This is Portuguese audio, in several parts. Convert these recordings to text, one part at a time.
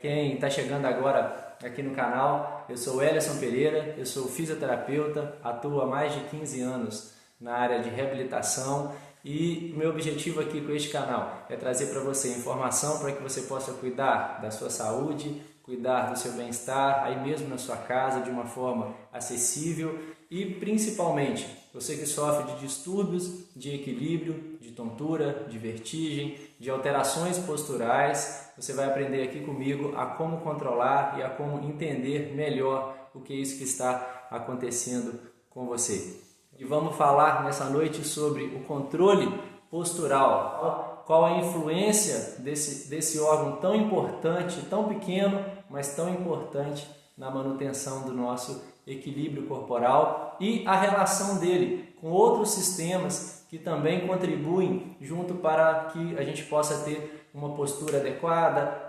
quem está chegando agora aqui no canal, eu sou o Ellerson Pereira, eu sou fisioterapeuta, atuo há mais de 15 anos na área de reabilitação e meu objetivo aqui com este canal é trazer para você informação para que você possa cuidar da sua saúde, cuidar do seu bem-estar, aí mesmo na sua casa, de uma forma acessível e principalmente você que sofre de distúrbios de equilíbrio, de tontura, de vertigem, de alterações posturais, você vai aprender aqui comigo a como controlar e a como entender melhor o que é isso que está acontecendo com você. E vamos falar nessa noite sobre o controle postural, qual a influência desse órgão tão importante, tão pequeno, mas tão importante na manutenção do nosso equilíbrio corporal e a relação dele com outros sistemas que também contribuem junto para que a gente possa ter uma postura adequada,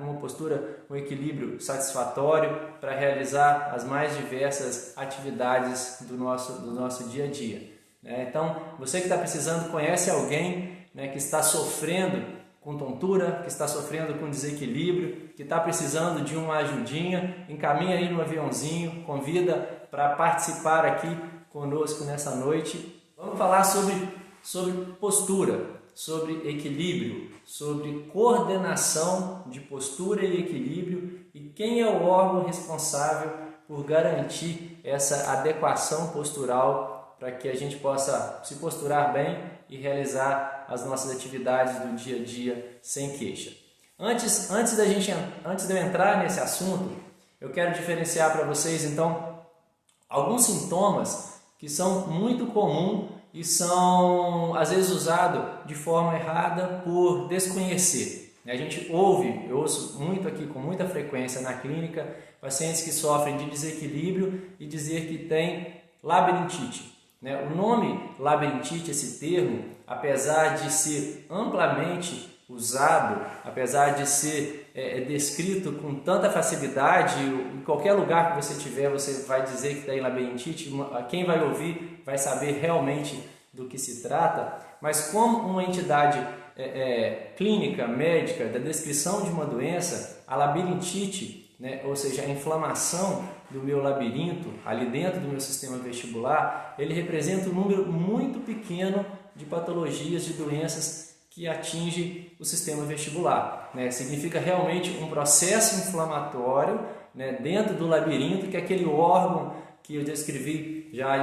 um equilíbrio satisfatório para realizar as mais diversas atividades do nosso dia a dia. Então, você que está precisando, conhece alguém que está sofrendo com tontura, que está sofrendo com desequilíbrio, que está precisando de uma ajudinha, encaminha aí no aviãozinho, convida para participar aqui conosco nessa noite. Vamos falar sobre postura, sobre equilíbrio, sobre coordenação de postura e equilíbrio e quem é o órgão responsável por garantir essa adequação postural para que a gente possa se posturar bem e realizar as nossas atividades do dia a dia sem queixa. Antes de eu entrar nesse assunto, eu quero diferenciar para vocês então alguns sintomas que são muito comuns e são às vezes usados de forma errada por desconhecer. Eu ouço muito aqui com muita frequência na clínica pacientes que sofrem de desequilíbrio e dizer que tem labirintite. O nome labirintite, esse termo, apesar de ser amplamente usado, apesar de ser descrito com tanta facilidade, em qualquer lugar que você estiver você vai dizer que tem labirintite, quem vai ouvir vai saber realmente do que se trata, mas como uma entidade clínica, médica, da descrição de uma doença, a labirintite, ou seja, a inflamação do meu labirinto, ali dentro do meu sistema vestibular, ele representa um número muito pequeno de patologias, de doenças que atingem o sistema vestibular. Significa realmente um processo inflamatório dentro do labirinto, que é aquele órgão que eu descrevi já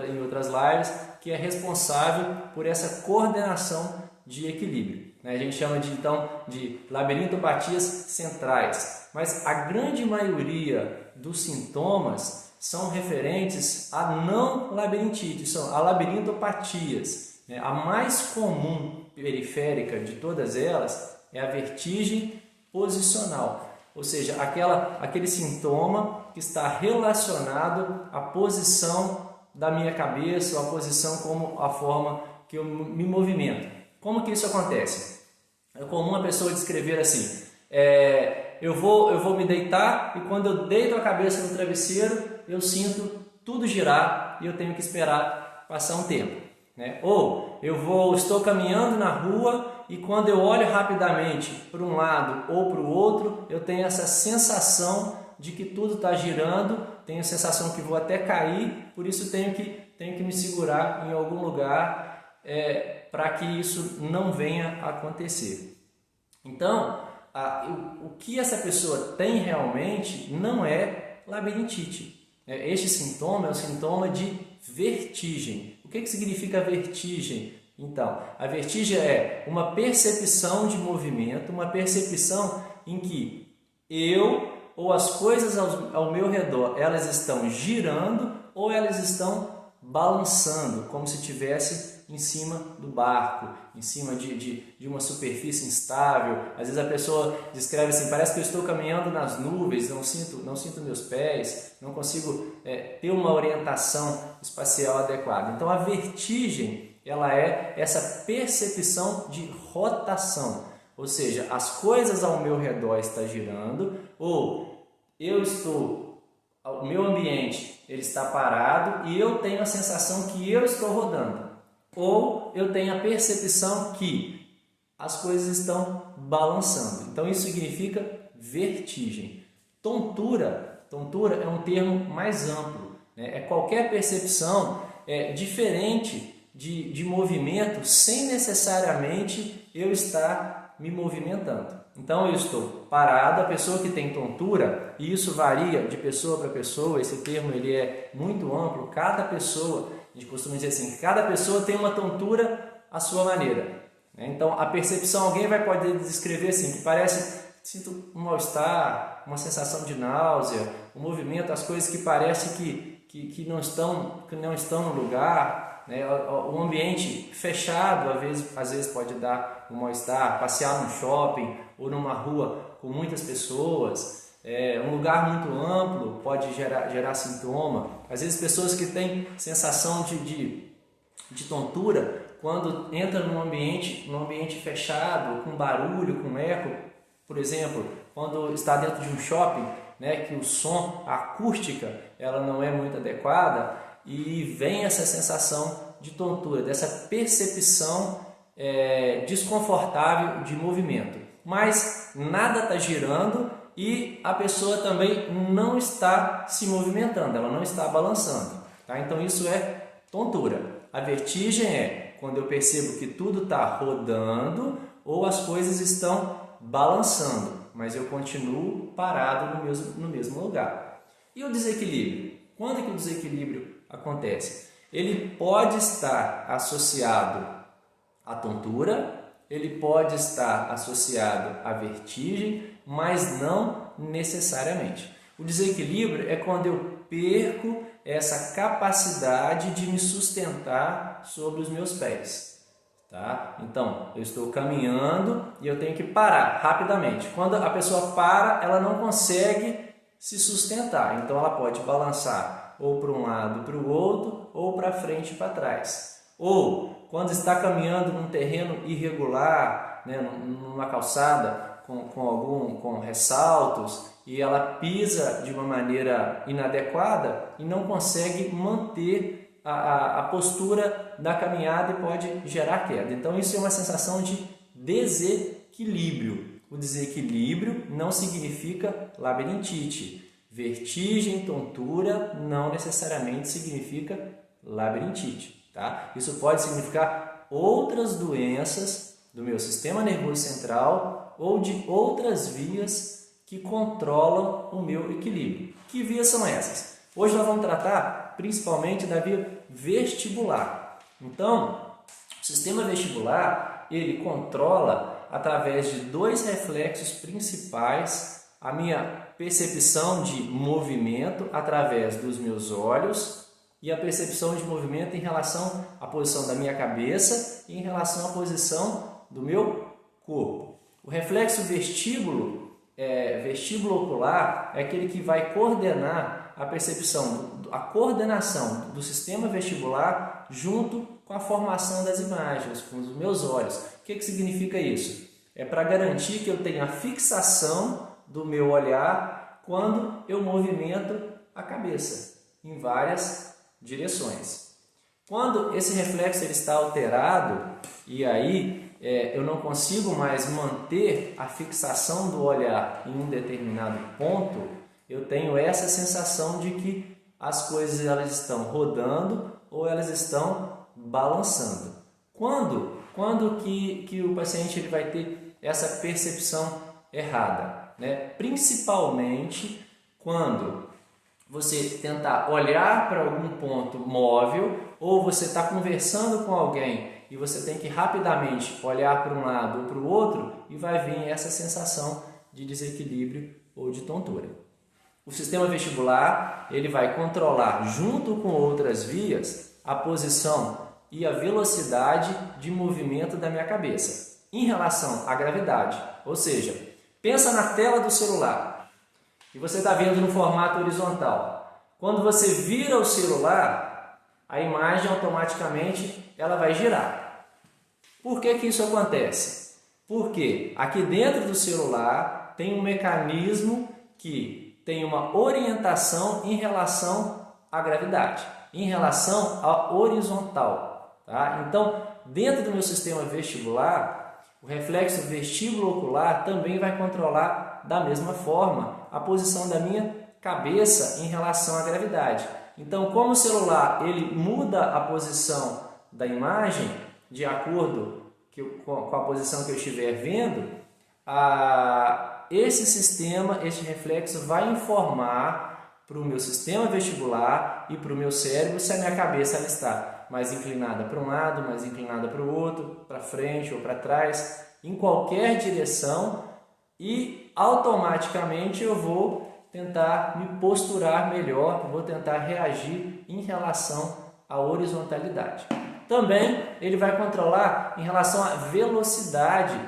em outras lives, que é responsável por essa coordenação de equilíbrio. A gente chama então de labirintopatias centrais, mas a grande maioria dos sintomas são referentes a não labirintite, são a labirintopatias. A mais comum periférica de todas elas é a vertigem posicional, ou seja, aquele sintoma que está relacionado à posição da minha cabeça, ou à posição como a forma que eu me movimento. Como que isso acontece? É comum a pessoa descrever assim, eu vou me deitar e quando eu deito a cabeça no travesseiro, eu sinto tudo girar e eu tenho que esperar passar um tempo. Ou estou caminhando na rua e quando eu olho rapidamente para um lado ou para o outro, eu tenho essa sensação de que tudo está girando, tenho a sensação que vou até cair, por isso tenho que me segurar em algum lugar para que isso não venha a acontecer. Então, o que essa pessoa tem realmente não é labirintite. Este sintoma é o sintoma de vertigem. O que significa vertigem? Então, a vertigem é uma percepção de movimento, uma percepção em que eu ou as coisas ao meu redor, elas estão girando ou elas estão balançando, como se estivesse em cima do barco, em cima de uma superfície instável. Às vezes a pessoa descreve assim, parece que eu estou caminhando nas nuvens, não sinto meus pés, não consigo ter uma orientação espacial adequada. Então a vertigem, ela é essa percepção de rotação, ou seja, as coisas ao meu redor estão girando, ou o meu ambiente ele está parado e eu tenho a sensação que eu estou rodando. Ou eu tenho a percepção que as coisas estão balançando. Então isso significa vertigem. Tontura é um termo mais amplo, né? É qualquer percepção diferente de movimento sem necessariamente eu estar me movimentando. Então eu estou parado, a pessoa que tem tontura, e isso varia de pessoa para pessoa, esse termo ele é muito amplo, cada pessoa, a gente costuma dizer assim, cada pessoa tem uma tontura à sua maneira. Então a percepção, alguém vai poder descrever assim, que parece, sinto um mal-estar, uma sensação de náusea, o movimento, as coisas que parece que não estão no lugar, né? O ambiente fechado às vezes pode dar um mal-estar, passear num shopping ou numa rua com muitas pessoas, um lugar muito amplo pode gerar sintoma. Às vezes pessoas que têm sensação de tontura, quando entra num ambiente fechado, com barulho, com eco, por exemplo, quando está dentro de um shopping, né, que o som, a acústica, ela não é muito adequada e vem essa sensação de tontura, dessa percepção desconfortável de movimento. Mas nada está girando e a pessoa também não está se movimentando, ela não está balançando. Tá? Então isso é tontura. A vertigem é quando eu percebo que tudo está rodando ou as coisas estão balançando, mas eu continuo parado no mesmo lugar. E o desequilíbrio? Quando é que o desequilíbrio acontece? Ele pode estar associado à tontura, ele pode estar associado à vertigem, mas não necessariamente. O desequilíbrio é quando eu perco essa capacidade de me sustentar sobre os meus pés. Tá? Então, eu estou caminhando e eu tenho que parar rapidamente. Quando a pessoa para, ela não consegue se sustentar. Então, ela pode balançar ou para um lado, para o outro, ou para frente e para trás. Ou, quando está caminhando num terreno irregular, né, numa calçada com ressaltos, e ela pisa de uma maneira inadequada e não consegue manter a postura da caminhada e pode gerar queda. Então isso é uma sensação de desequilíbrio. O desequilíbrio não significa labirintite. Vertigem, tontura não necessariamente significa labirintite. Tá? Isso pode significar outras doenças do meu sistema nervoso central ou de outras vias que controlam o meu equilíbrio. Que vias são essas? Hoje nós vamos tratar principalmente da via vestibular. Então, o sistema vestibular, ele controla através de dois reflexos principais a minha percepção de movimento através dos meus olhos e a percepção de movimento em relação à posição da minha cabeça e em relação à posição do meu corpo. O reflexo vestíbulo ocular é aquele que vai coordenar a percepção, a coordenação do sistema vestibular junto com a formação das imagens, com os meus olhos. O que significa isso? É para garantir que eu tenha a fixação do meu olhar quando eu movimento a cabeça em várias direções. Quando esse reflexo ele está alterado e aí eu não consigo mais manter a fixação do olhar em um determinado ponto, eu tenho essa sensação de que as coisas elas estão rodando ou elas estão balançando. Quando que o paciente ele vai ter essa percepção errada? Né? Principalmente quando você tentar olhar para algum ponto móvel ou você está conversando com alguém e você tem que rapidamente olhar para um lado ou para o outro e vai vir essa sensação de desequilíbrio ou de tontura. O sistema vestibular ele vai controlar junto com outras vias a posição e a velocidade de movimento da minha cabeça em relação à gravidade. Ou seja, pensa na tela do celular e você está vendo no formato horizontal. Quando você vira o celular, a imagem automaticamente ela vai girar. Por que isso acontece? Porque aqui dentro do celular tem um mecanismo que tem uma orientação em relação à gravidade, em relação à horizontal. Tá? Então, dentro do meu sistema vestibular, o reflexo vestíbulo ocular também vai controlar da mesma forma a posição da minha cabeça em relação à gravidade. Então, como o celular ele muda a posição da imagem de acordo com a posição que eu estiver vendo, esse sistema, esse reflexo vai informar para o meu sistema vestibular e para o meu cérebro se a minha cabeça ela está mais inclinada para um lado, mais inclinada para o outro, para frente ou para trás, em qualquer direção, e automaticamente eu vou tentar me posturar melhor, vou tentar reagir em relação à horizontalidade. Também ele vai controlar em relação à velocidade,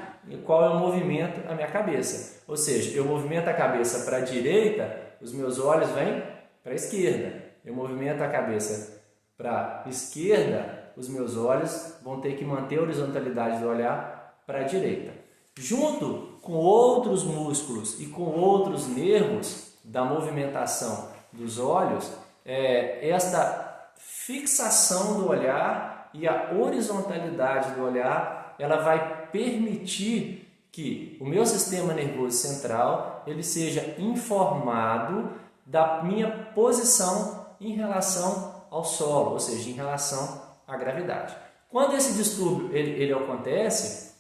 qual é o movimento da minha cabeça. Ou seja, eu movimento a cabeça para a direita, os meus olhos vêm para a esquerda. Eu movimento a cabeça para a esquerda, os meus olhos vão ter que manter a horizontalidade do olhar para a direita. Junto com outros músculos e com outros nervos da movimentação dos olhos, esta fixação do olhar e a horizontalidade do olhar, ela vai permitir que o meu sistema nervoso central ele seja informado da minha posição em relação ao solo, ou seja, em relação à gravidade. Quando esse distúrbio ele acontece,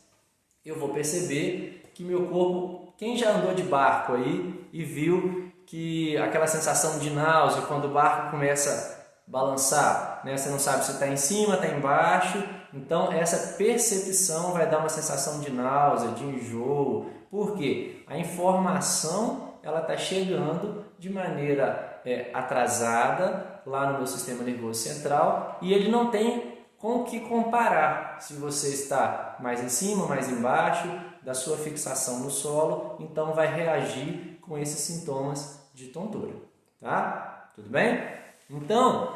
eu vou perceber que meu corpo, quem já andou de barco aí e viu que aquela sensação de náusea quando o barco começa a balançar, né? Você não sabe se está em cima, está embaixo, então essa percepção vai dar uma sensação de náusea, de enjoo, porque a informação ela está chegando de maneira atrasada lá no meu sistema nervoso central e ele não tem com o que comparar se você está mais em cima, mais embaixo da sua fixação no solo, então vai reagir com esses sintomas de tontura, tá? Tudo bem? Então,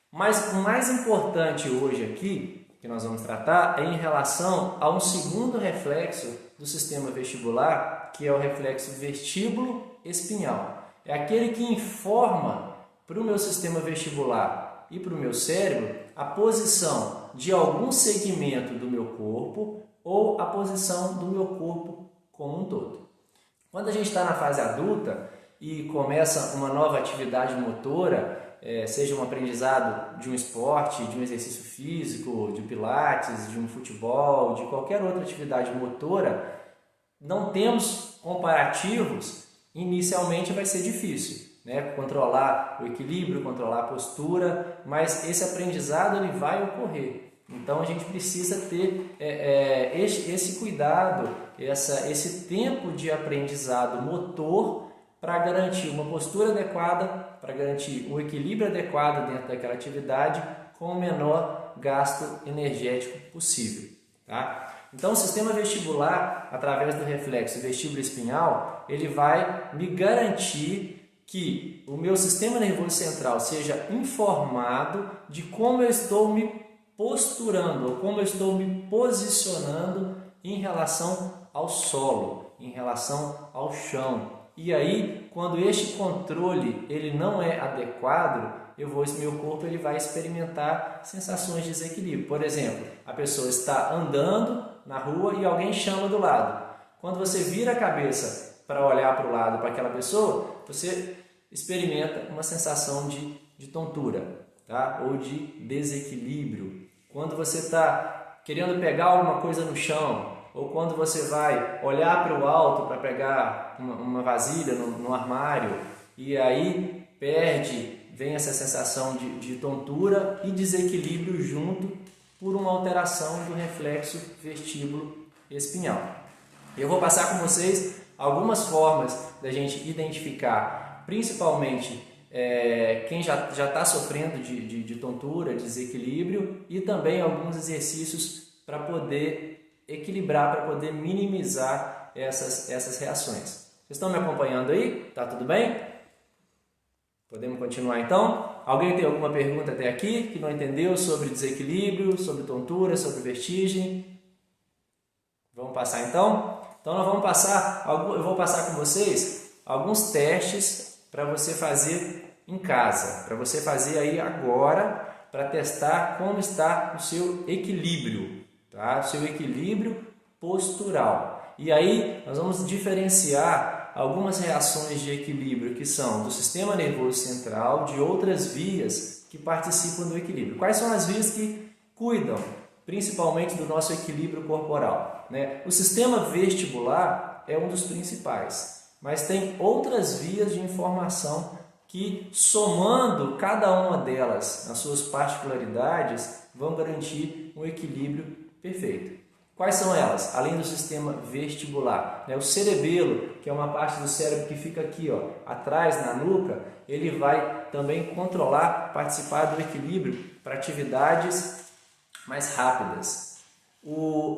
mas o mais importante hoje aqui, que nós vamos tratar, é em relação a um segundo reflexo do sistema vestibular, que é o reflexo vestíbulo-espinhal. É aquele que informa para o meu sistema vestibular e para o meu cérebro a posição de algum segmento do meu corpo ou a posição do meu corpo como um todo. Quando a gente está na fase adulta e começa uma nova atividade motora, seja um aprendizado de um esporte, de um exercício físico, de pilates, de um futebol, de qualquer outra atividade motora, não temos comparativos, inicialmente vai ser difícil, né? Controlar o equilíbrio, controlar a postura, mas esse aprendizado ele vai ocorrer. Então a gente precisa ter esse cuidado, esse tempo de aprendizado motor para garantir uma postura adequada, para garantir um equilíbrio adequado dentro daquela atividade com o menor gasto energético possível, tá? Então o sistema vestibular, através do reflexo vestíbulo-espinhal, ele vai me garantir que o meu sistema nervoso central seja informado de como eu estou me posturando, ou como eu estou me posicionando em relação ao solo, em relação ao chão. E aí, quando este controle ele não é adequado, meu corpo ele vai experimentar sensações de desequilíbrio. Por exemplo, a pessoa está andando na rua e alguém chama do lado. Quando você vira a cabeça para olhar para o lado para aquela pessoa, você experimenta uma sensação de tontura, tá? Ou de desequilíbrio. Quando você está querendo pegar alguma coisa no chão, ou quando você vai olhar para o alto para pegar uma vasilha no armário e aí vem essa sensação de tontura e desequilíbrio junto por uma alteração do reflexo vestíbulo-espinhal. Eu vou passar com vocês algumas formas da gente identificar, principalmente quem já está sofrendo de tontura, de desequilíbrio, e também alguns exercícios para poder equilibrar, para poder minimizar essas reações. Vocês estão me acompanhando aí? Tá tudo bem? Podemos continuar então? Alguém tem alguma pergunta até aqui que não entendeu sobre desequilíbrio, sobre tontura, sobre vertigem? Vamos passar então? Então eu vou passar com vocês alguns testes para você fazer em casa, para você fazer aí agora, para testar como está o seu equilíbrio, tá? O seu equilíbrio postural. E aí nós vamos diferenciar algumas reações de equilíbrio que são do sistema nervoso central, de outras vias que participam do equilíbrio. Quais são as vias que cuidam principalmente do nosso equilíbrio corporal, né? O sistema vestibular é um dos principais, mas tem outras vias de informação que, somando cada uma delas nas suas particularidades, vão garantir um equilíbrio perfeito. Quais são elas? Além do sistema vestibular, né? O cerebelo, que é uma parte do cérebro que fica aqui, ó, atrás na nuca, ele vai também controlar, participar do equilíbrio para atividades mais rápidas.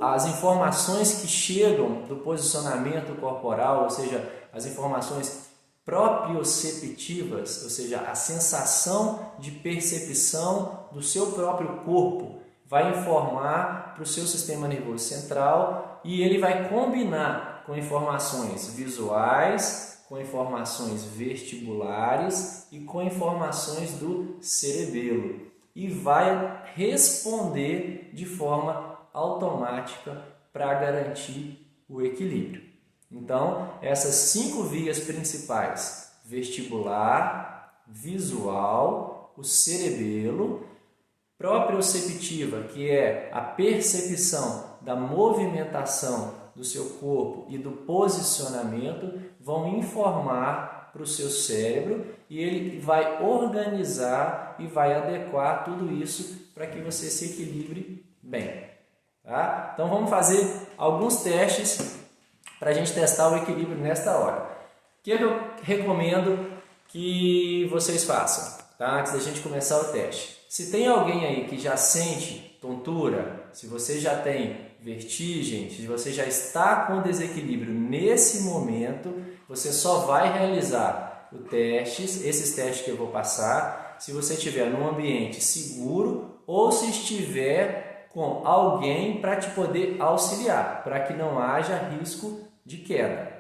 As informações que chegam do posicionamento corporal, ou seja, as informações proprioceptivas, ou seja, a sensação de percepção do seu próprio corpo, vai informar para o seu sistema nervoso central e ele vai combinar com informações visuais, com informações vestibulares e com informações do cerebelo e vai responder de forma automática para garantir o equilíbrio. Então, essas 5 vias principais, vestibular, visual, o cerebelo, proprioceptiva, que é a percepção da movimentação do seu corpo e do posicionamento, vão informar para o seu cérebro e ele vai organizar e vai adequar tudo isso para que você se equilibre bem. Tá? Então vamos fazer alguns testes para a gente testar o equilíbrio nesta hora. O que eu recomendo que vocês façam, tá? Antes da gente começar o teste? Se tem alguém aí que já sente tontura, se você já tem vertigem, se você já está com desequilíbrio nesse momento, você só vai realizar esses testes que eu vou passar, se você estiver num ambiente seguro ou se estiver com alguém para te poder auxiliar, para que não haja risco de queda.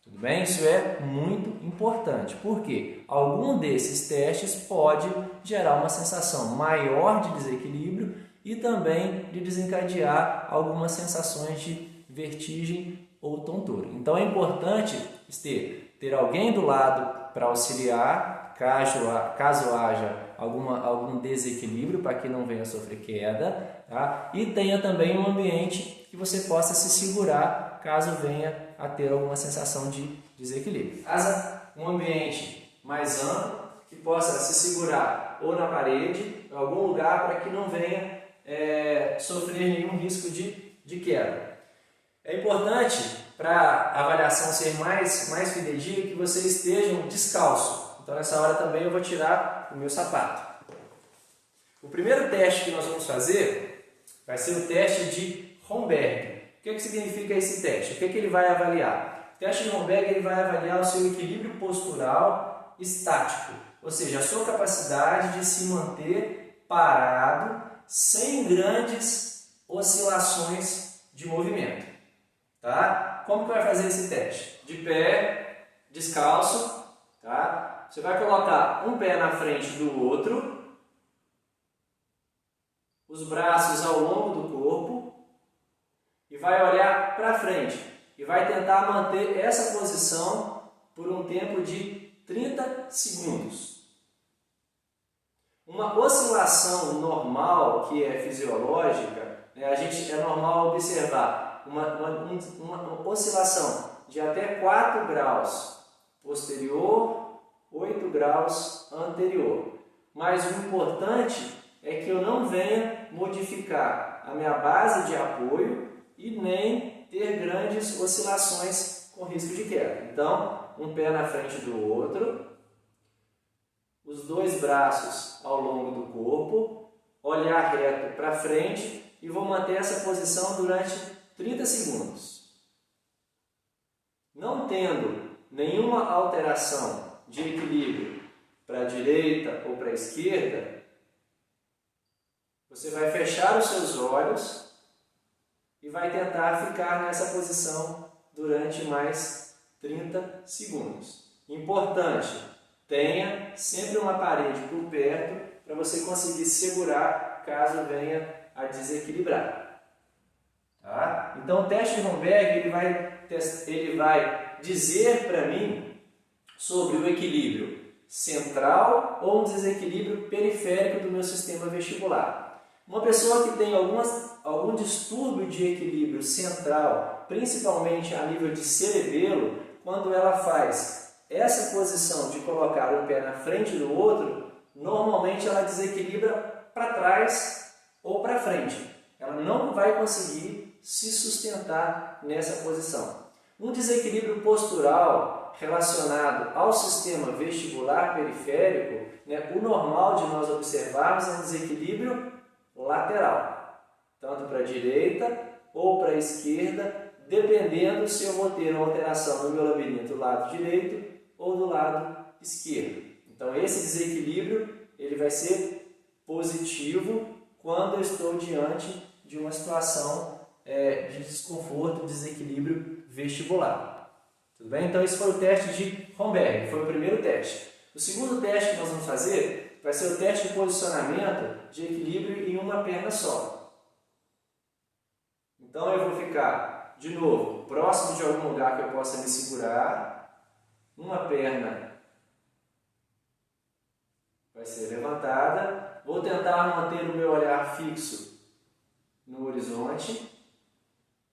Tudo bem? Isso é muito importante, porque algum desses testes pode gerar uma sensação maior de desequilíbrio e também de desencadear algumas sensações de vertigem ou tontura. Então é importante ter alguém do lado para auxiliar, caso haja algum desequilíbrio para que não venha a sofrer queda, tá? E tenha também um ambiente que você possa se segurar caso venha a ter alguma sensação de desequilíbrio. Um ambiente mais amplo que possa se segurar ou na parede, em algum lugar para que não venha sofrer nenhum risco de queda. É importante para a avaliação ser mais fidedigna que vocês estejam descalços. Então nessa hora também eu vou tirar o meu sapato. O primeiro teste que nós vamos fazer vai ser o teste de Romberg. O que significa esse teste? O que ele vai avaliar? O teste de Romberg ele vai avaliar o seu equilíbrio postural estático, ou seja, a sua capacidade de se manter parado sem grandes oscilações de movimento. Tá? Como que vai fazer esse teste? De pé, descalço, tá? Você vai colocar um pé na frente do outro, os braços ao longo do corpo e vai olhar para frente e vai tentar manter essa posição por um tempo de 30 segundos. Uma oscilação normal, que é fisiológica, né, é normal observar uma oscilação de até 4 graus posterior, 8 graus anterior. Mas o importante é que eu não venha modificar a minha base de apoio e nem ter grandes oscilações com risco de queda. Então, um pé na frente do outro, os 2 braços ao longo do corpo, olhar reto para frente e vou manter essa posição durante 30 segundos. Não tendo nenhuma alteração de equilíbrio para a direita ou para a esquerda, você vai fechar os seus olhos e vai tentar ficar nessa posição durante mais 30 segundos. Importante, tenha sempre uma parede por perto para você conseguir segurar caso venha a desequilibrar. Tá? Então o teste de Romberg ele vai dizer para mim sobre o equilíbrio central ou um desequilíbrio periférico do meu sistema vestibular. Uma pessoa que tem algum distúrbio de equilíbrio central, principalmente a nível de cerebelo, quando ela faz essa posição de colocar um pé na frente do outro, normalmente ela desequilibra para trás ou para frente. Ela não vai conseguir se sustentar nessa posição. Um desequilíbrio postural relacionado ao sistema vestibular periférico, né, o normal de nós observarmos é um desequilíbrio lateral, tanto para a direita ou para a esquerda, dependendo se eu vou ter uma alteração no meu labirinto do lado direito ou do lado esquerdo. Então esse desequilíbrio ele vai ser positivo quando eu estou diante de uma situação de desconforto, desequilíbrio vestibular. Tudo bem? Então esse foi o teste de Romberg, foi o primeiro teste. O segundo teste que nós vamos fazer vai ser o teste de posicionamento de equilíbrio em uma perna só. Então eu vou ficar, de novo, próximo de algum lugar que eu possa me segurar. Uma perna vai ser levantada. Vou tentar manter o meu olhar fixo no horizonte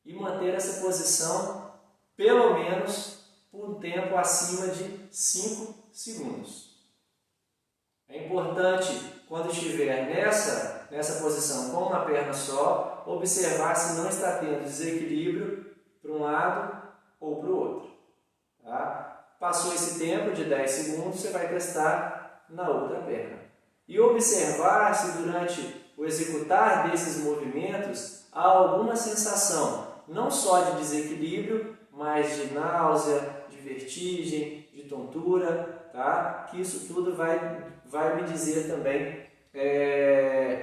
e manter essa posição pelo menos por um tempo acima de 5 segundos. É importante, quando estiver nessa posição com uma perna só, observar se não está tendo desequilíbrio para um lado ou para o outro. Tá? Passou esse tempo de 10 segundos, você vai testar na outra perna. E observar se durante o executar desses movimentos há alguma sensação, não só de desequilíbrio, mas de náusea, de vertigem, de tontura, tá? Que isso tudo vai me dizer também,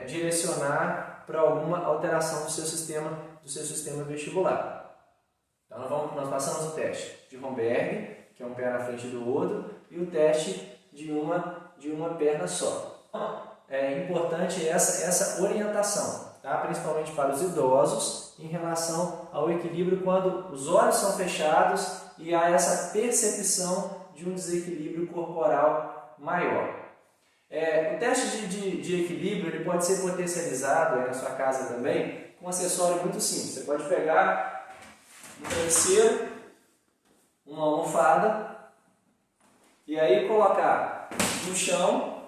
direcionar para alguma alteração do seu sistema vestibular. Então nós passamos o teste de Romberg, que é um pé na frente do outro, e o teste de uma perna só. É importante essa orientação, tá? Principalmente para os idosos, em relação ao equilíbrio quando os olhos são fechados e há essa percepção de um desequilíbrio corporal maior. O teste de equilíbrio ele pode ser potencializado aí na sua casa também com um acessório muito simples. Você pode pegar um travesseiro, uma almofada e aí colocar no chão,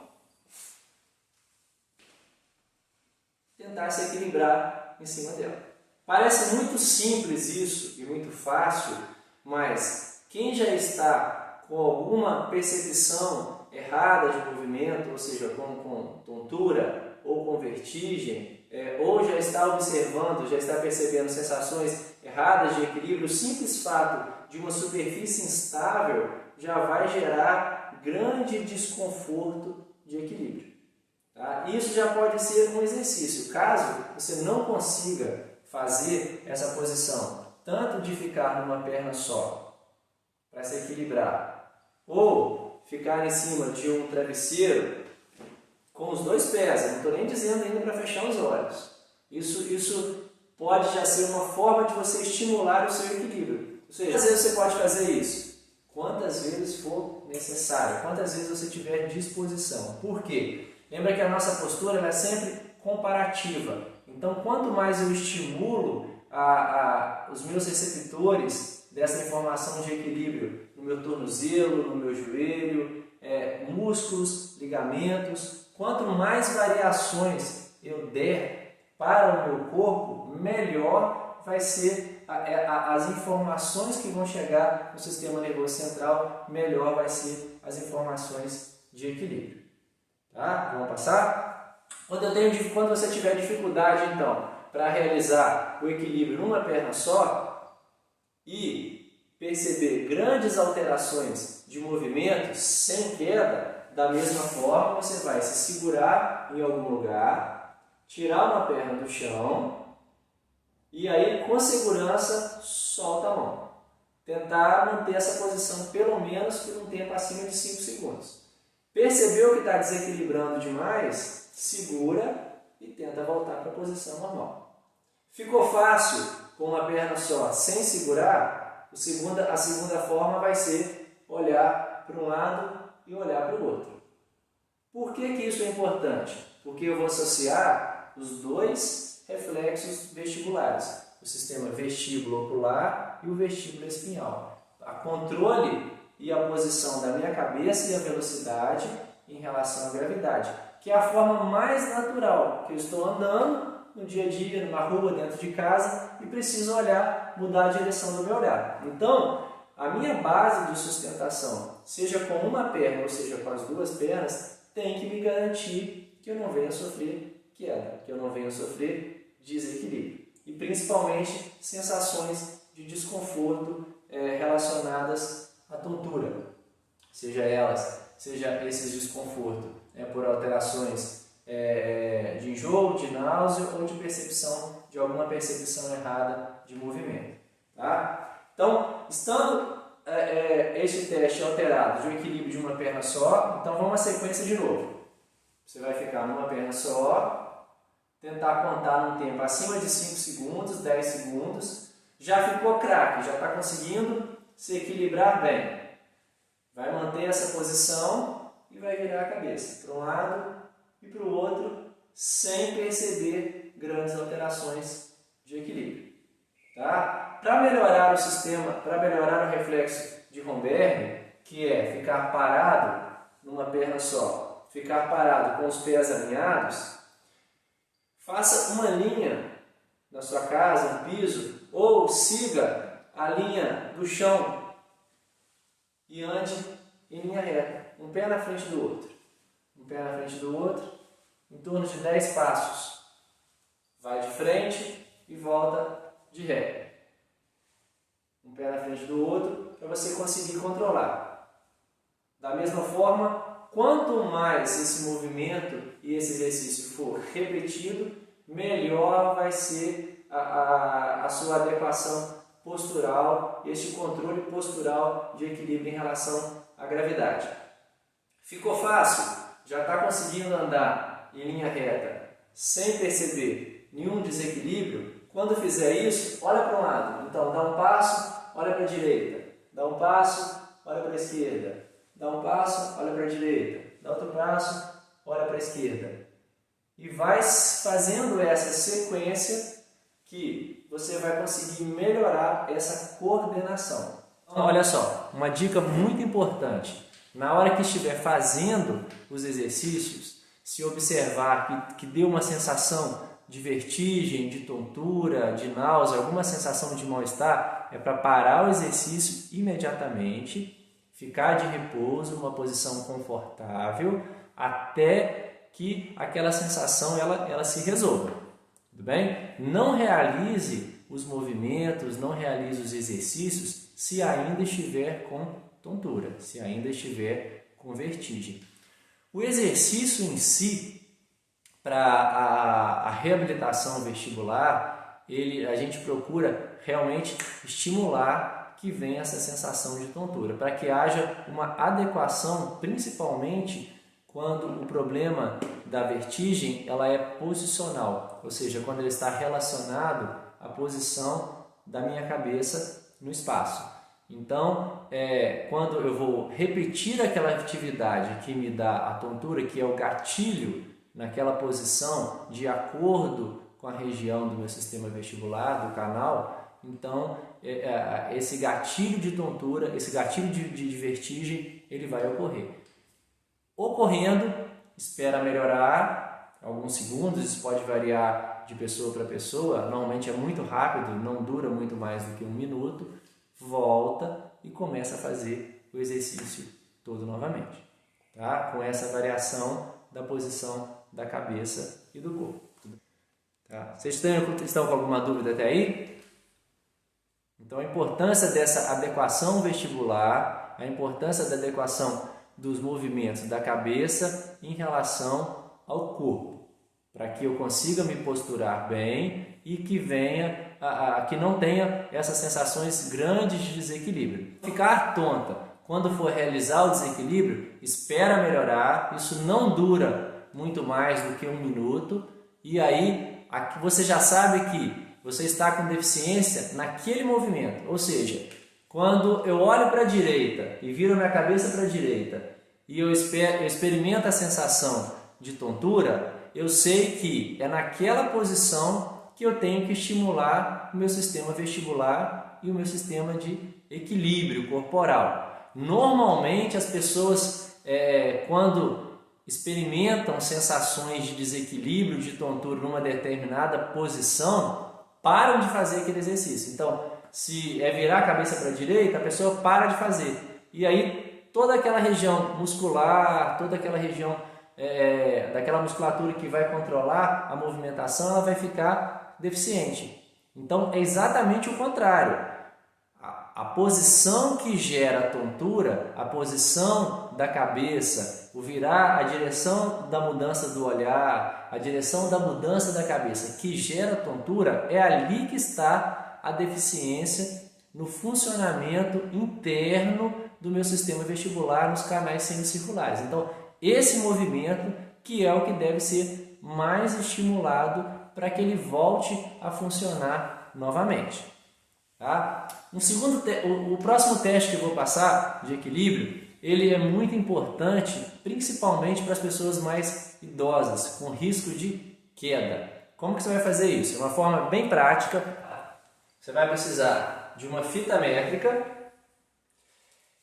tentar se equilibrar em cima dela. Parece muito simples isso e muito fácil, mas quem já está com alguma percepção errada de movimento, ou seja, com tontura ou com vertigem, ou já está observando, já está percebendo sensações erradas de equilíbrio, o simples fato de uma superfície instável já vai gerar grande desconforto de equilíbrio. Tá? Isso já pode ser um exercício. Caso você não consiga fazer essa posição, tanto de ficar numa perna só, para se equilibrar, ou ficar em cima de um travesseiro com os dois pés, eu não estou nem dizendo ainda para fechar os olhos. Isso pode já ser uma forma de você estimular o seu equilíbrio. Ou seja, quantas vezes você pode fazer isso? Quantas vezes for necessário, quantas vezes você tiver disposição. Por quê? Lembra que a nossa postura é sempre comparativa. Então, quanto mais eu estimulo os meus receptores dessa informação de equilíbrio no meu tornozelo, no meu joelho, músculos, ligamentos, quanto mais variações eu der para o meu corpo, melhor vai ser as informações que vão chegar no sistema nervoso central, melhor vai ser as informações de equilíbrio. Tá? Vamos passar? Quando você tiver dificuldade, então, para realizar o equilíbrio numa perna só e perceber grandes alterações de movimento sem queda, da mesma forma você vai se segurar em algum lugar, tirar uma perna do chão e aí, com segurança, solta a mão. Tentar manter essa posição pelo menos por um tempo acima de 5 segundos. Percebeu que está desequilibrando demais? Segura e tenta voltar para a posição normal. Ficou fácil com uma perna só, sem segurar? A segunda forma vai ser olhar para um lado e olhar para o outro. Por que isso é importante? Porque eu vou associar os dois reflexos vestibulares, o sistema vestíbulo-ocular e o vestíbulo espinhal. A controle e a posição da minha cabeça e a velocidade em relação à gravidade, que é a forma mais natural, que eu estou andando no dia a dia, numa rua, dentro de casa, e preciso olhar, mudar a direção do meu olhar. Então, a minha base de sustentação, seja com uma perna ou seja com as duas pernas, tem que me garantir que eu não venha sofrer queda, que eu não venha sofrer desequilíbrio. E principalmente sensações de desconforto relacionadas à tontura. Seja esses desconfortos por alterações de enjoo, de náusea ou de alguma percepção errada de movimento. Tá? Então, estando este teste alterado de um equilíbrio de uma perna só, então vamos à sequência de novo. Você vai ficar numa perna só, tentar contar num tempo acima de 5 segundos, 10 segundos. Já ficou craque, já está conseguindo se equilibrar bem. Vai manter essa posição e vai virar a cabeça para um lado e para o outro, sem perceber grandes alterações de equilíbrio. Tá? Para melhorar o sistema, para melhorar o reflexo de Romberg, que é ficar parado numa perna só, ficar parado com os pés alinhados, faça uma linha na sua casa, um piso, ou siga a linha do chão e ande em linha reta, um pé na frente do outro, um pé na frente do outro, em torno de 10 passos. Vai de frente e volta de ré. Um pé na frente do outro, para você conseguir controlar. Da mesma forma, quanto mais esse movimento e esse exercício for repetido, melhor vai ser a sua adequação postural, este controle postural de equilíbrio em relação à gravidade. Ficou fácil? Já está conseguindo andar em linha reta sem perceber nenhum desequilíbrio? Quando fizer isso, olha para um lado. Então, dá um passo, olha para a direita. Dá um passo, olha para a esquerda. Dá um passo, olha para a direita. Dá outro passo, olha para a esquerda. E vai fazendo essa sequência que você vai conseguir melhorar essa coordenação. Então, olha só, uma dica muito importante. Na hora que estiver fazendo os exercícios, se observar que deu uma sensação de vertigem, de tontura, de náusea, alguma sensação de mal-estar, é para parar o exercício imediatamente, ficar de repouso, uma posição confortável, até que aquela sensação ela se resolva. Tudo bem? Não realize os movimentos, não realize os exercícios se ainda estiver com tontura, se ainda estiver com vertigem. O exercício em si, para a reabilitação vestibular, a gente procura realmente estimular que venha essa sensação de tontura, para que haja uma adequação, principalmente quando o problema da vertigem ela é posicional, ou seja, quando ele está relacionado à posição da minha cabeça no espaço. Então, quando eu vou repetir aquela atividade que me dá a tontura, que é o gatilho naquela posição de acordo com a região do meu sistema vestibular, do canal, então esse gatilho de tontura, esse gatilho de vertigem, ele vai ocorrer. Ocorrendo, espera melhorar alguns segundos, isso pode variar de pessoa para pessoa, normalmente é muito rápido, não dura muito mais do que 1 minuto, volta e começa a fazer o exercício todo novamente, tá? Com essa variação da posição da cabeça e do corpo. Tá? Vocês estão com alguma dúvida até aí? Então a importância dessa adequação vestibular, a importância da adequação dos movimentos da cabeça em relação ao corpo, para que eu consiga me posturar bem e que que não tenha essas sensações grandes de desequilíbrio. Ficar tonta quando for realizar o desequilíbrio, espera melhorar, isso não dura muito mais do que 1 minuto, e aí aqui você já sabe que você está com deficiência naquele movimento, ou seja, Quando eu olho para a direita e viro minha cabeça para a direita e eu experimento a sensação de tontura, eu sei que é naquela posição que eu tenho que estimular o meu sistema vestibular e o meu sistema de equilíbrio corporal. Normalmente as pessoas, quando experimentam sensações de desequilíbrio, de tontura numa determinada posição, param de fazer aquele exercício. Então, se é virar a cabeça para a direita, a pessoa para de fazer. E aí toda aquela região muscular, toda aquela região daquela musculatura que vai controlar a movimentação, ela vai ficar deficiente. Então é exatamente o contrário. A posição que gera a tontura, a posição da cabeça, o virar, a direção da mudança do olhar, a direção da mudança da cabeça que gera a tontura, é ali que está a deficiência no funcionamento interno do meu sistema vestibular nos canais semicirculares. Então, esse movimento que é o que deve ser mais estimulado para que ele volte a funcionar novamente. Tá? O próximo teste que eu vou passar de equilíbrio, ele é muito importante, principalmente para as pessoas mais idosas, com risco de queda. Como que você vai fazer isso? De uma forma bem prática, você vai precisar de uma fita métrica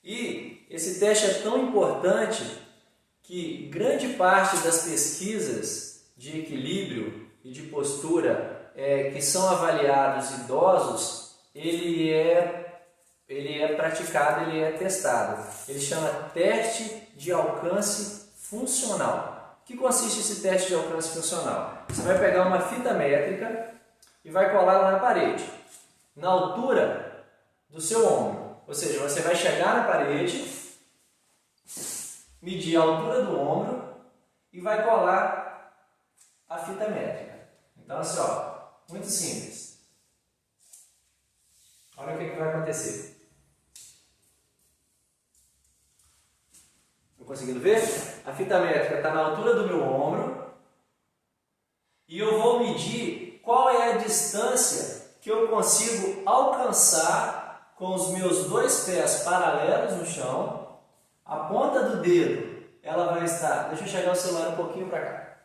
e esse teste é tão importante que grande parte das pesquisas de equilíbrio e de postura que são avaliados idosos, ele é praticado, ele é testado. Ele chama teste de alcance funcional. O que consiste esse teste de alcance funcional? Você vai pegar uma fita métrica e vai colar lá na parede, na altura do seu ombro. Ou seja, você vai chegar na parede, medir a altura do ombro e vai colar a fita métrica. Então, assim, ó, muito simples. Olha o que vai acontecer. Estão conseguindo ver? A fita métrica está na altura do meu ombro e eu vou medir qual é a distância que eu consigo alcançar com os meus dois pés paralelos no chão. A ponta do dedo, ela vai estar... Deixa eu chegar o celular um pouquinho para cá.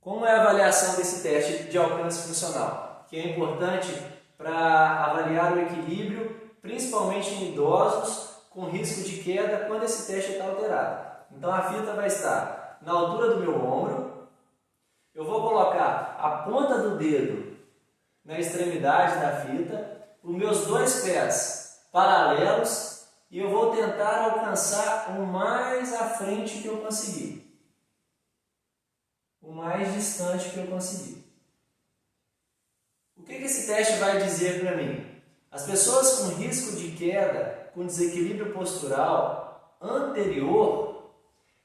Como é a avaliação desse teste de alcance funcional? Que é importante para avaliar o equilíbrio, principalmente em idosos com risco de queda quando esse teste está alterado. Então a fita vai estar na altura do meu ombro, eu vou colocar a ponta do dedo na extremidade da fita, os meus dois pés paralelos e eu vou tentar alcançar o mais à frente que eu conseguir, o mais distante que eu conseguir. O que esse teste vai dizer para mim? As pessoas com risco de queda, com desequilíbrio postural anterior,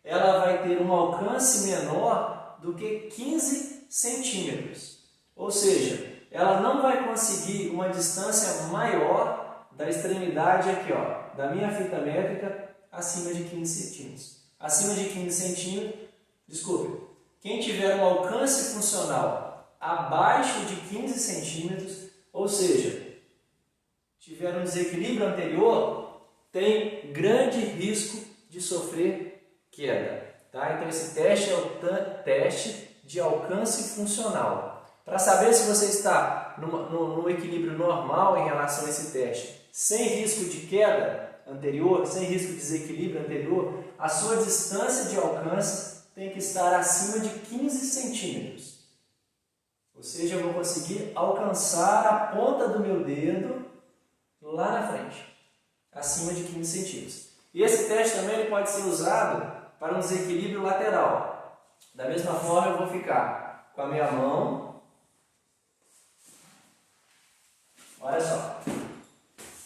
ela vai ter um alcance menor do que 15 centímetros. Ou seja, ela não vai conseguir uma distância maior da extremidade aqui, ó, da minha fita métrica, acima de 15 centímetros. Acima de 15 centímetros, desculpe, quem tiver um alcance funcional abaixo de 15 centímetros, ou seja, tiver um desequilíbrio anterior, tem grande risco de sofrer queda. Tá? Então esse teste é o teste de alcance funcional. Para saber se você está no equilíbrio normal em relação a esse teste, sem risco de queda anterior, sem risco de desequilíbrio anterior, a sua distância de alcance tem que estar acima de 15 centímetros. Ou seja, eu vou conseguir alcançar a ponta do meu dedo lá na frente, acima de 15 centímetros. E esse teste também ele pode ser usado para um desequilíbrio lateral. Da mesma forma, eu vou ficar com a minha mão. Olha só.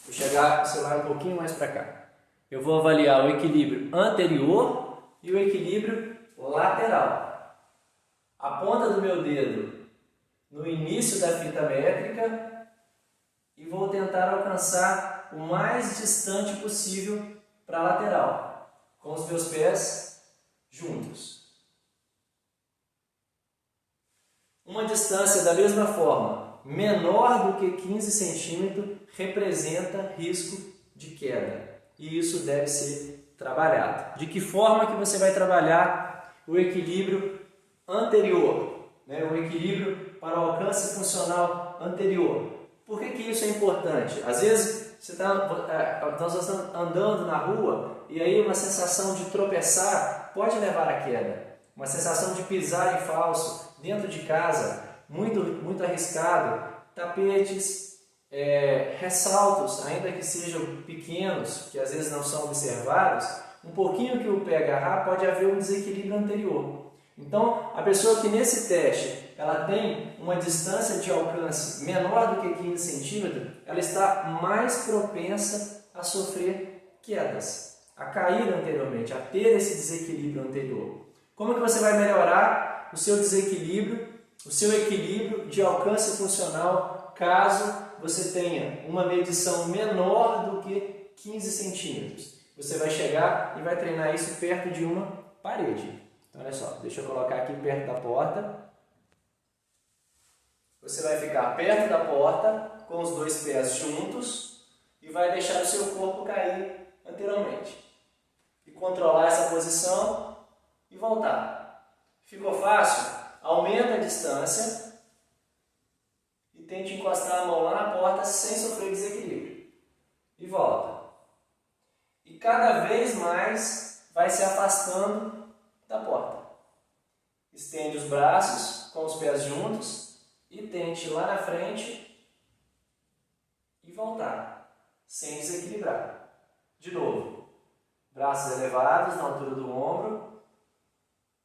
Vou chegar o celular um pouquinho mais para cá. Eu vou avaliar o equilíbrio anterior e o equilíbrio lateral. A ponta do meu dedo no início da fita métrica e vou tentar alcançar o mais distante possível para a lateral, com os meus pés juntos. Uma distância da mesma forma menor do que 15 centímetros representa risco de queda. E isso deve ser trabalhado. De que forma que você vai trabalhar o equilíbrio anterior, né? O equilíbrio para o alcance funcional anterior? Por que isso é importante? Às vezes nós estamos andando na rua e aí uma sensação de tropeçar pode levar à queda. Uma sensação de pisar em falso dentro de casa, muito arriscado. Tapetes, ressaltos, ainda que sejam pequenos, que às vezes não são observados, um pouquinho que o pé agarrar pode haver um desequilíbrio anterior. Então, a pessoa que nesse teste ela tem uma distância de alcance menor do que 15 centímetros, ela está mais propensa a sofrer quedas, a cair anteriormente, a ter esse desequilíbrio anterior. Como que você vai melhorar o seu desequilíbrio, o seu equilíbrio de alcance funcional, caso você tenha uma medição menor do que 15 centímetros? Você vai chegar e vai treinar isso perto de uma parede. Então, olha só, deixa eu colocar aqui perto da porta. Você vai ficar perto da porta, com os dois pés juntos, e vai deixar o seu corpo cair anteriormente. E controlar essa posição e voltar. Ficou fácil? Aumenta a distância e tente encostar a mão lá na porta sem sofrer desequilíbrio. E volta. E cada vez mais vai se afastando da porta. Estende os braços com os pés juntos e tente ir lá na frente e voltar, sem desequilibrar. De novo, braços elevados na altura do ombro,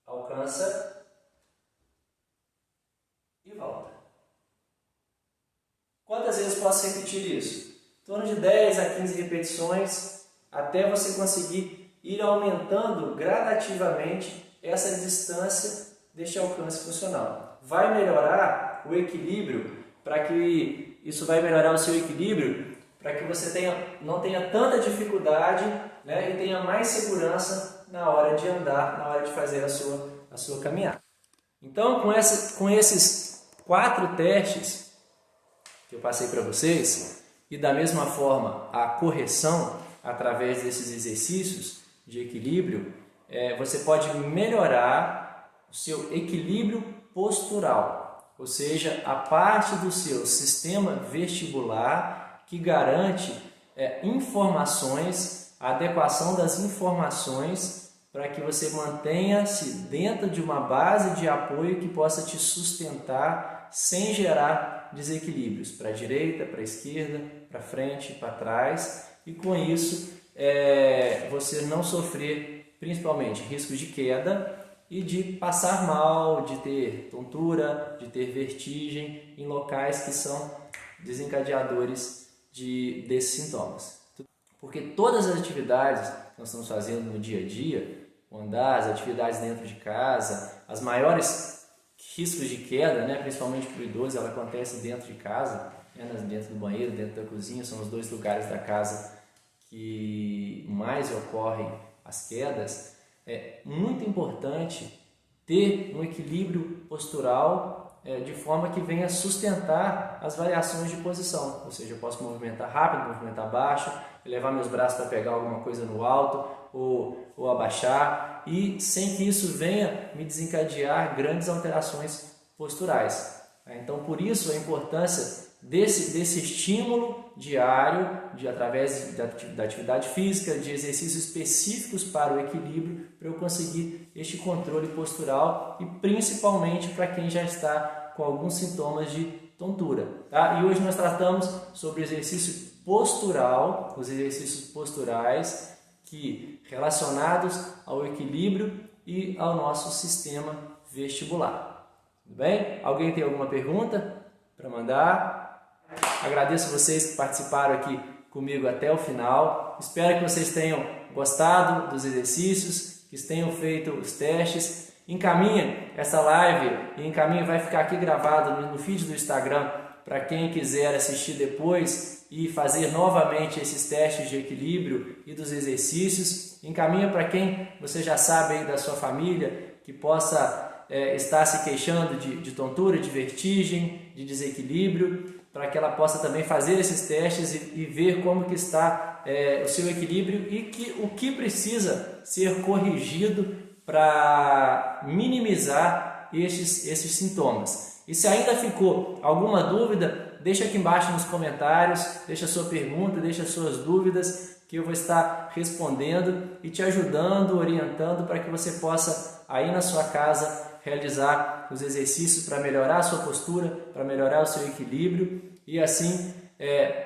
alcança e volta. Quantas vezes posso repetir isso? Em torno de 10 a 15 repetições, até você conseguir ir aumentando gradativamente essa distância deste alcance funcional. Vai melhorar o equilíbrio, para que isso vai melhorar o seu equilíbrio, para que você não tenha tanta dificuldade, né, e tenha mais segurança na hora de andar, na hora de fazer a sua caminhada. Então, com esses 4 testes que eu passei para vocês, e da mesma forma a correção através desses exercícios de equilíbrio, você pode melhorar o seu equilíbrio postural. Ou seja, a parte do seu sistema vestibular que garante informações, a adequação das informações para que você mantenha-se dentro de uma base de apoio que possa te sustentar sem gerar desequilíbrios para a direita, para a esquerda, para frente, para trás, e com isso você não sofrer principalmente risco de queda e de passar mal, de ter tontura, de ter vertigem em locais que são desencadeadores desses sintomas. Porque todas as atividades que nós estamos fazendo no dia a dia, o andar, as atividades dentro de casa, as maiores riscos de queda, né, principalmente para o idoso, ela acontece dentro de casa, né, dentro do banheiro, dentro da cozinha, são os 2 lugares da casa que mais ocorrem as quedas. É muito importante ter um equilíbrio postural de forma que venha sustentar as variações de posição. Ou seja, eu posso movimentar rápido, movimentar baixo, levar meus braços para pegar alguma coisa no alto ou abaixar, e sem que isso venha me desencadear grandes alterações posturais. Então, por isso a importância desse estímulo diário, através da atividade física, de exercícios específicos para o equilíbrio, para eu conseguir este controle postural, e principalmente para quem já está com alguns sintomas de tontura. Tá? E hoje nós tratamos sobre o exercício postural, os exercícios posturais relacionados ao equilíbrio e ao nosso sistema vestibular. Tudo bem? Alguém tem alguma pergunta para mandar? Agradeço vocês que participaram aqui comigo até o final. Espero que vocês tenham gostado dos exercícios, que tenham feito os testes. Encaminha essa live e vai ficar aqui gravado no feed do Instagram para quem quiser assistir depois e fazer novamente esses testes de equilíbrio e dos exercícios. Encaminha para quem você já sabe aí da sua família que possa estar se queixando de tontura, de vertigem, de desequilíbrio, para que ela possa também fazer esses testes e ver como que está o seu equilíbrio e o que precisa ser corrigido para minimizar esses sintomas. E se ainda ficou alguma dúvida, deixa aqui embaixo nos comentários, deixa a sua pergunta, deixa as suas dúvidas, que eu vou estar respondendo e te ajudando, orientando para que você possa aí na sua casa realizar os exercícios para melhorar a sua postura, para melhorar o seu equilíbrio e assim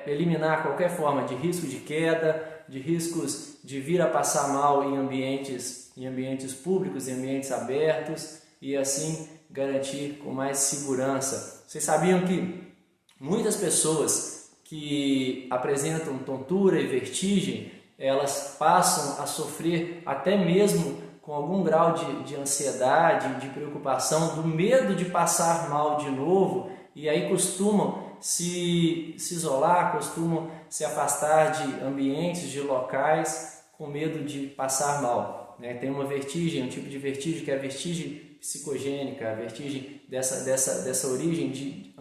eliminar qualquer forma de risco de queda, de riscos de vir a passar mal em ambientes públicos, em ambientes abertos e assim garantir com mais segurança. Vocês sabiam que muitas pessoas que apresentam tontura e vertigem, elas passam a sofrer até mesmo com algum grau de ansiedade, de preocupação, do medo de passar mal de novo e aí costumam se isolar, costumam se afastar de ambientes, de locais com medo de passar mal. Tem uma vertigem, um tipo de vertigem que é a vertigem psicogênica, a vertigem dessa origem de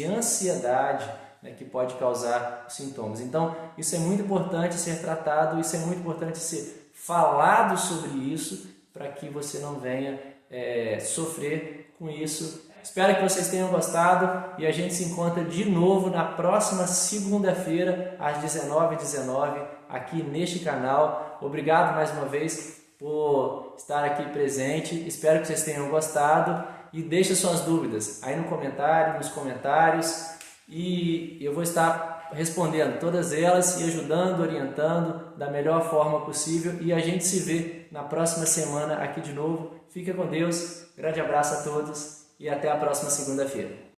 ansiedade, que pode causar sintomas. Então, isso é muito importante ser tratado, isso é muito importante ser falado sobre isso, para que você não venha sofrer com isso. Espero que vocês tenham gostado e a gente se encontra de novo na próxima segunda-feira, às 19h19, aqui neste canal. Obrigado mais uma vez por estar aqui presente. Espero que vocês tenham gostado e deixe suas dúvidas aí nos comentários e eu vou estar respondendo todas elas e ajudando, orientando da melhor forma possível e a gente se vê na próxima semana aqui de novo. Fica com Deus, grande abraço a todos e até a próxima segunda-feira.